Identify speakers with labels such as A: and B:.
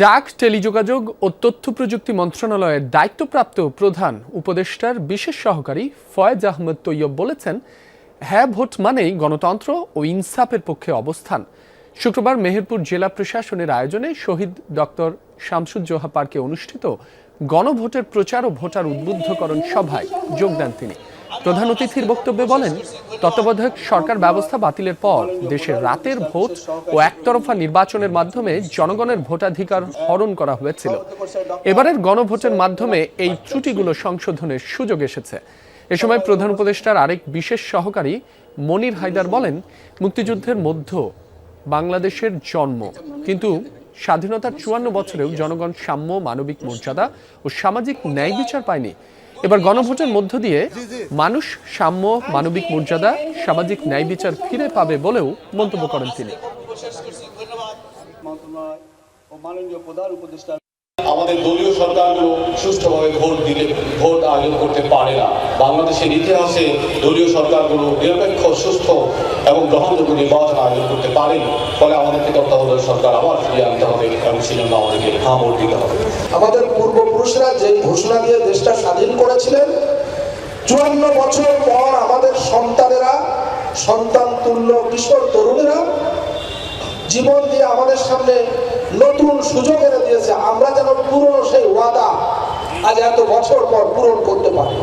A: ডাক, টেলিযোগাযোগ ও তথ্য প্রযুক্তি মন্ত্রণালয়ের দায়িত্বপ্রাপ্ত প্রধান উপদেষ্টার বিশেষ সহকারী ফয়েজ আহমেদ তৈয়ব বলেছেন, হ্যাঁ ভোট মানেই গণতন্ত্র ও ইনসাফের পক্ষে অবস্থান। শুক্রবার মেহেরপুর জেলা প্রশাসনের আয়োজনে শহীদ ডক্টর শামসুজ্জোহা পার্কে অনুষ্ঠিত গণভোটের প্রচার ও ভোটার উদ্বুদ্ধকরণ সভায় যোগ দেন তিনি। প্রধান অতিথির বক্তব্যে বলেন, তত্ত্বাবধায়ক সরকার ব্যবস্থা বাতিলের পর দেশের রাতের ভোট ও একতরফা নির্বাচনের মাধ্যমে জনগণের ভোটাধিকার হরণ করা হয়েছিল। এবারের গণভোটের মাধ্যমে এই ত্রুটিগুলো সংশোধনের সুযোগ এসেছে। এ সময় প্রধান উপদেষ্টার আরেক বিশেষ সহকারী মনির হায়দার বলেন, মুক্তিযুদ্ধের মধ্যে বাংলাদেশের জন্ম, কিন্তু স্বাধীনতার ৫৪ বছরেও জনগণ সাম্য, মানবিক মর্যাদা ও সামাজিক ন্যায় বিচার পায়নি। এবার গণভোটের মধ্য দিয়ে মানুষ সাম্য, মানবিক মর্যাদা, সামাজিক ন্যায় বিচার ফিরে পাবে বলেও মন্তব্য করেন তিনি।
B: আমাদের দলীয় সরকারগুলো সুষ্ঠুভাবে ভোট আয়োজন করতে পারে না। বাংলাদেশের ইতিহাসে দলীয় সরকারগুলো নিরপেক্ষ, সুস্থ এবং গ্রহণযোগ্য নির্বাচন আয়োজন করতে পারেনি। ফলে আমাদেরকে তত্ত্বাবধায়ক সরকার আবার ফিরিয়ে আনতে হবে এবং সেজন্য আমাদেরকে ভোট দিতে হবে।
C: আমাদের পূর্বপুরুষরা যে ঘোষণা দিয়ে দেশটা স্বাধীন করেছিলেন, ৫৪ বছর পর আমাদের সন্তানেরা, সন্তান তুল্য কিশোর তরুণেরা জীবন দিয়ে আমাদের সামনে নতুন সুযোগ এনে দিয়েছে। আমরা যেন পুরনো সেই ওয়াদা আজ এত বছর পর পূরণ করতে পারি।